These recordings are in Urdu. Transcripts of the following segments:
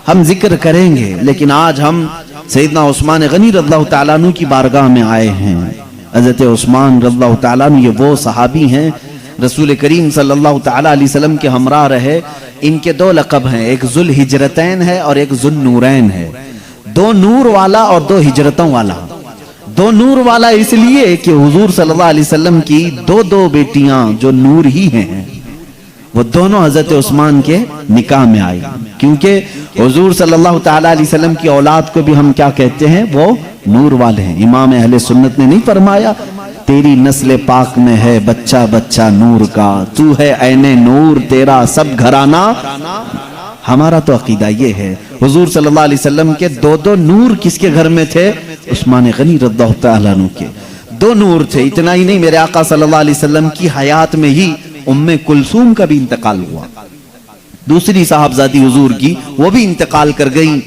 ہم ذکر کریں گے، لیکن آج ہم سیدنا عثمان غنی رضی اللہ تعالیٰ عنہ کی بارگاہ میں آئے ہیں۔ حضرت عثمان رضی اللہ تعالیٰ عنہ یہ وہ صحابی ہیں رسول کریم صلی اللہ تعالیٰ علیہ وسلم کے ہمراہ رہے۔ ان کے دو لقب ہیں، ایک ذو الہجرتین ہے اور ایک ذو النورین ہے، دو نور والا اور دو ہجرتوں والا۔ دو نور والا اس لیے کہ حضور صلی اللہ علیہ وسلم کی دو بیٹیاں جو نور ہی ہیں وہ دونوں حضرت عثمان کے نکاح میں آئی، کیونکہ حضور صلی اللہ تعالیٰ علیہ وسلم کی اولاد کو بھی ہم کیا کہتے ہیں؟ وہ نور والے ہیں۔ امام اہل سنت نے نہیں فرمایا تیری نسل پاک میں ہے بچہ بچہ نور کا، تو ہے عین نور تیرا سب گھرانہ۔ ہمارا تو عقیدہ یہ ہے حضور صلی اللہ علیہ وسلم کے دو نور کس کے گھر میں تھے؟ عثمان غنی رضی اللہ تعالیٰ عنہ کے دو نور تھے۔ اتنا ہی نہیں، میرے آقا صلی اللہ علیہ وسلم کی حیات میں ہی ام کلثوم کا بھی انتقال ہوا، دوسری صاحبزادی حضور کی، وہ بھی انتقال کر گئی۔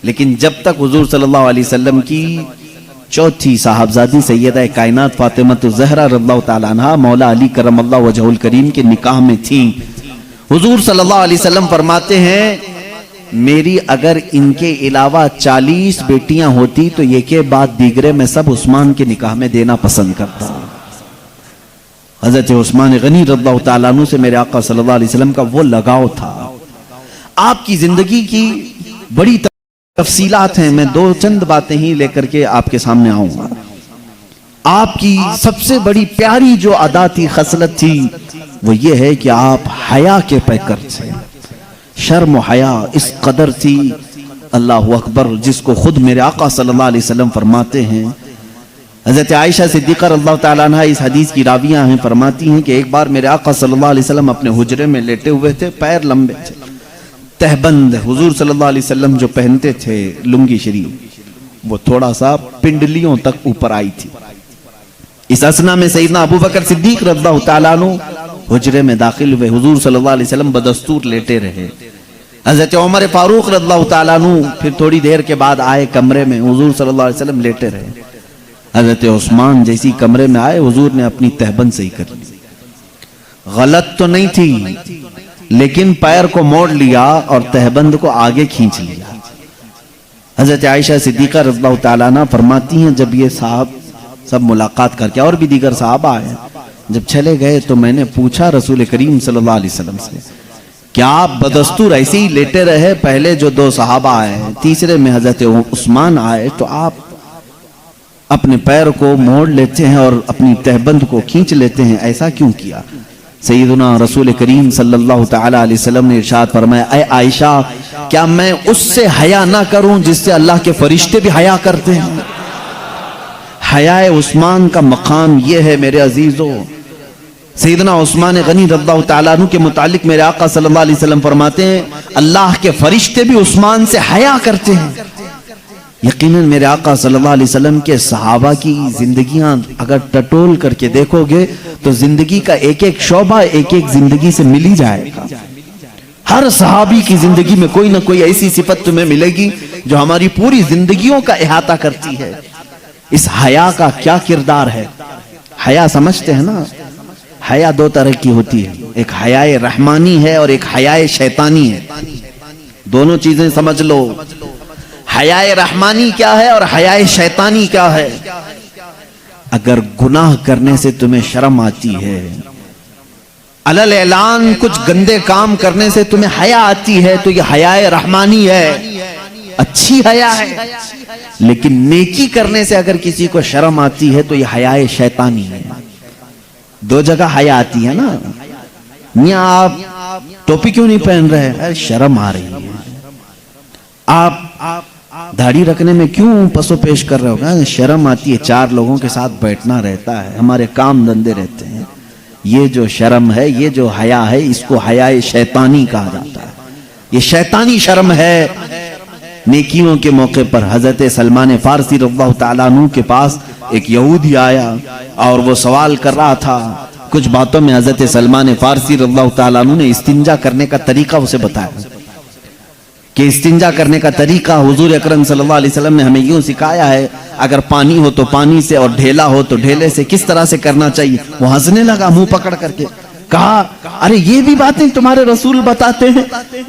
لیکن جب تک حضور صلی اللہ علیہ وسلم کی چوتھی صاحبزادی سیدہ کائنات فاطمہ الزہرا رضی اللہ تعالیٰ عنہا مولا علی کرم اللہ وجہہ الکریم کے نکاح میں تھیں، حضور صلی اللہ علیہ وسلم فرماتے ہیں میری اگر ان کے علاوہ 40 بیٹیاں ہوتی تو یہ کے بعد دیگرے میں سب عثمان کے نکاح میں دینا پسند کرتا۔ حضرت عثمان غنی رضی اللہ تعالیٰ عنہ سے میرے آقا صلی اللہ علیہ وسلم کا وہ لگاؤ تھا۔ آپ کی زندگی کی بڑی تفصیلات ہیں، میں دو چند باتیں ہی لے کر کے آپ کے سامنے آؤں گا۔ آپ کی سب سے بڑی پیاری جو عادت تھی، خصلت تھی، وہ یہ ہے کہ آپ حیا کے پیکر تھے۔ شرم و حیا اس قدر تھی، اللہ اکبر، جس کو خود میرے آقا صلی اللہ علیہ وسلم فرماتے ہیں۔ حضرت عائشہ صدیقہ رضی اللہ تعالیٰ عنہ اس حدیث کی راویہ ہیں، فرماتی ہیں کہ ایک بار میرے آقا صلی اللہ علیہ وسلم اپنے حجرے میں لیٹے ہوئے تھے، پیر لمبے تھے، تہبند حضور صلی اللہ علیہ وسلم جو پہنتے تھے لنگی شریف وہ تھوڑا سا پنڈلیوں تک اوپر آئی تھی۔ اس اسنا میں سیدنا ابو بکر صدیق رضی اللہ تعالیٰ عنہ حجرے میں داخل ہوئے، حضور صلی اللہ علیہ وسلم بدستور لیٹے رہے۔ حضرت عمر فاروق رضی اللہ تعالیٰ عنہ پھر تھوڑی دیر کے بعد آئے کمرے میں، حضور صلی اللہ علیہ وسلم لیٹے رہے۔ حضرت عثمان جیسی کمرے میں آئے، حضور نے اپنی تہبند صحیح کر لی، غلط تو نہیں تھی لیکن پیر کو موڑ لیا اور تہبند کو آگے کھینچ لیا۔ حضرت عائشہ صدیقہ رضی اللہ تعالیٰ عنہ فرماتی ہیں جب یہ صاحب سب ملاقات کر کے اور بھی دیگر صحابہ آئے، جب چلے گئے تو میں نے پوچھا رسول کریم صلی اللہ علیہ وسلم سے کیا آپ بدستور ایسے ہی لیٹے رہے؟ پہلے جو دو صحابہ آئے، تیسرے میں حضرت عثمان آئے، تو آپ اپنے پیر کو موڑ لیتے ہیں اور اپنی تہبند کو کھینچ لیتے ہیں، ایسا کیوں کیا؟ سیدنا رسول کریم صلی اللہ تعالی علیہ وسلم نے ارشاد فرمایا اے عائشہ کیا میں اس سے حیا نہ کروں جس سے اللہ کے فرشتے بھی حیا کرتے ہیں؟ حیا عثمان کا مقام یہ ہے میرے عزیزو۔ سیدنا عثمان غنی رضی اللہ تعالیٰ عنہ کے متعلق میرے آقا صلی اللہ علیہ وسلم فرماتے ہیں اللہ کے فرشتے بھی عثمان سے حیا کرتے ہیں۔ یقیناً میرے آقا صلی اللہ علیہ وسلم کے صحابہ کی زندگیاں اگر ٹٹول کر کے دیکھو گے تو زندگی کا ایک ایک شعبہ ایک ایک زندگی سے مل ہی جائے گا۔ ہر صحابی کی زندگی میں کوئی نہ کوئی ایسی صفت تمہیں ملے گی جو ہماری پوری زندگیوں کا احاطہ کرتی ہے۔ اس حیا کا کیا کردار ہے؟ حیا سمجھتے ہیں نا، حیا دو طرح کی ہوتی ہے، ایک حیا رحمانی ہے اور ایک حیا شیطانی ہے۔ دونوں چیزیں سمجھ لو، حیا رحمانی کیا ہے اور حیا شیطانی کیا ہے۔ اگر گناہ کرنے سے تمہیں شرم آتی ہے، علل اعلان کچھ گندے کام کرنے سے تمہیں حیا آتی ہے تو یہ حیا رحمانی ہے، اچھی حیا ہے۔ لیکن نیکی کرنے سے اگر کسی کو شرم آتی ہے تو یہ حیا شیطانی ہے۔ دو جگہ حیا آتی ہے نا، میاں آپ ٹوپی کیوں نہیں پہن رہے؟ شرم آ رہی ہے۔ آپ داڑھی رکھنے میں کیوں پسو پیش کر رہے ہو؟ شرم آتی ہے، چار لوگوں کے ساتھ بیٹھنا رہتا ہے، ہمارے کام دھندے رہتے ہیں۔ یہ جو شرم ہے، یہ جو حیا ہے، اس کو حیا شیطانی کہا جاتا ہے۔ یہ شیطانی شرم ہے۔ نیکیوں کے موقع پر حضرت سلمان فارسی رضی اللہ تعالیٰ عنہ کے پاس ایک یہودی آیا اور وہ سوال کر رہا تھا۔ کچھ باتوں میں حضرت سلمان فارسی رضی اللہ تعالیٰ عنہ نے استنجا کرنے کا طریقہ اسے بتایا کہ استنجا کرنے کا طریقہ حضور اکرم صلی اللہ علیہ وسلم نے ہمیں یوں سکھایا ہے، اگر پانی ہو تو پانی سے اور ڈھیلا ہو تو ڈھیلے سے کس طرح سے کرنا چاہیے۔ وہ ہنسنے لگا منہ پکڑ کر کے، کہا ارے یہ بھی باتیں تمہارے رسول بتاتے ہیں؟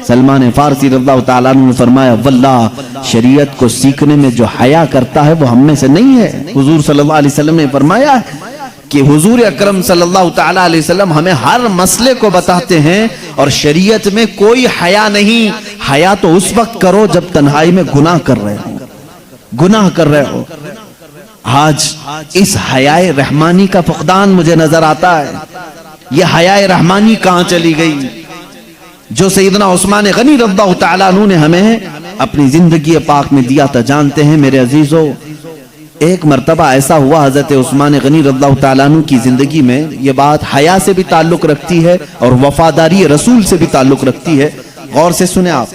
سلمان فارسی رضی اللہ تعالیٰ عنہ نے فرمایا واللہ شریعت کو سیکھنے میں جو حیا کرتا ہے وہ ہم میں سے نہیں ہے۔ حضور صلی اللہ علیہ وسلم نے فرمایا کہ حضور اکرم صلی اللہ تعالیٰ علیہ وسلم ہمیں ہر مسئلے کو بتاتے ہیں اور شریعت میں کوئی حیا نہیں۔ حیا تو اس وقت کرو جب تنہائی میں گناہ کر رہے ہو، گناہ کر رہے ہو۔ آج اس حیائے رحمانی کا فقدان مجھے نظر آتا ہے۔ یہ حیائے رحمانی کہاں چلی گئی جو سیدنا عثمان غنی رضی اللہ تعالیٰ عنہ نے ہمیں اپنی زندگی پاک میں دیا تھا؟ جانتے ہیں میرے عزیزو، ایک مرتبہ ایسا ہوا حضرت عثمان غنی رضی اللہ تعالیٰ عنہ کی زندگی میں، یہ بات حیا سے بھی تعلق رکھتی ہے اور وفاداری رسول سے بھی تعلق رکھتی ہے، غور سے سنیں آپ۔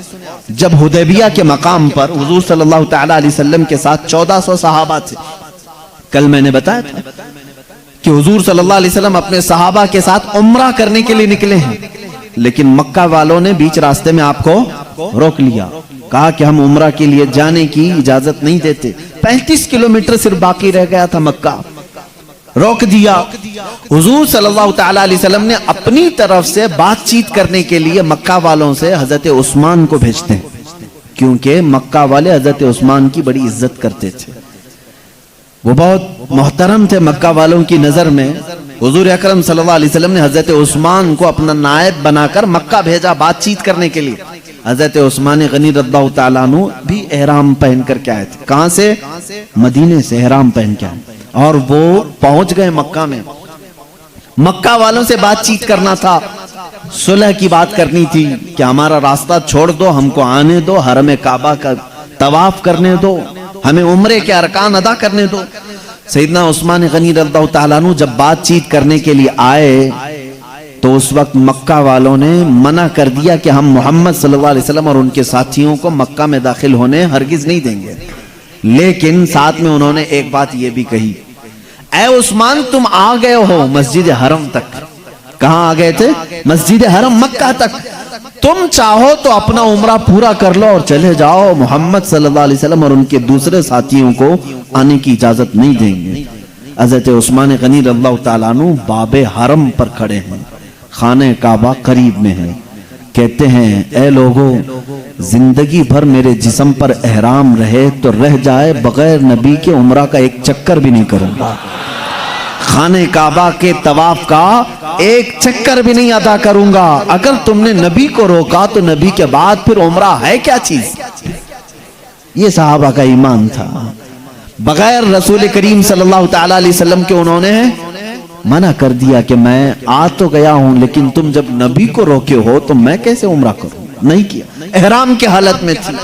جب حدیبیہ کے مقام پر حضور صلی اللہ تعالیٰ علیہ وسلم کے ساتھ 1400 صحابہ تھے، کل میں نے بتایا تھا کہ حضور صلی اللہ علیہ وسلم اپنے صحابہ کے ساتھ عمرہ کرنے کے لیے نکلے ہیں، لیکن مکہ والوں نے بیچ راستے میں آپ کو روک لیا، کہا کہ ہم عمرہ کے لیے جانے کی اجازت نہیں دیتے۔ 35 کلومیٹر صرف باقی رہ گیا تھا مکہ، روک دیا۔ حضور صلی اللہ تعالیٰ علیہ وسلم نے اپنی طرف سے بات چیت کرنے کے لیے مکہ والوں سے حضرت عثمان کو بھیجتے ہیں، کیونکہ مکہ والے حضرت عثمان کی بڑی عزت کرتے تھے، وہ بہت محترم تھے مکہ والوں کی نظر میں۔ حضور اکرم صلی اللہ علیہ وسلم نے حضرت عثمان کو اپنا نائب بنا کر مکہ بھیجا بات چیت کرنے کے لیے۔ حضرت عثمان غنی رضی اللہ تعالیٰ عنہ بھی احرام پہن کر کے آئے تھے۔ کہاں سے؟ مدینے سے احرام پہن کے آئے، اور وہ پہنچ گئے مکہ میں۔ مکہ والوں سے بات چیت کرنا تھا، صلح کی بات کرنی تھی کہ ہمارا راستہ چھوڑ دو، ہم کو آنے دو، حرم کعبہ کا طواف کرنے دو، ہمیں عمرے کے ارکان ادا کرنے دو۔ سیدنا عثمان غنی رضی اللہ تعالیٰ عنہ جب بات چیت کرنے کے لیے آئے تو اس وقت مکہ والوں نے منع کر دیا کہ ہم محمد صلی اللہ علیہ وسلم اور ان کے ساتھیوں کو مکہ میں داخل ہونے ہرگز نہیں دیں گے، لیکن ساتھ میں انہوں نے ایک بات یہ بھی کہی، اے عثمان تم آ گئے ہو مسجد حرم تک۔ کہاں آ گئے تھے؟ مسجد حرم مکہ تک۔ تم چاہو تو اپنا عمرہ پورا کر لو اور چلے جاؤ، محمد صلی اللہ علیہ وسلم اور ان کے دوسرے ساتھیوں کو آنے کی اجازت نہیں دیں گے۔ حضرت عثمان غنی رضی اللہ تعالیٰ عنہ باب حرم پر کھڑے ہیں، خانہ کعبہ قریب میں ہے، کہتے ہیں اے لوگو، زندگی بھر میرے جسم پر احرام رہے تو رہ جائے، بغیر نبی کے عمرہ کا ایک چکر بھی نہیں کروں گا، خانہ کعبہ کے طواف کا ایک چکر بھی نہیں ادا کروں گا۔ اگر تم نے نبی کو روکا تو نبی کے بعد پھر عمرہ ہے کیا چیز؟ یہ صحابہ کا ایمان تھا۔ بغیر رسول کریم صلی اللہ تعالیٰ علیہ وسلم کے انہوں نے منع کر دیا کہ میں آ تو گیا ہوں لیکن تم جب نبی کو روکے ہو تو میں کیسے عمرہ کروں؟ نہیں کیا، احرام کے حالت میں تھی۔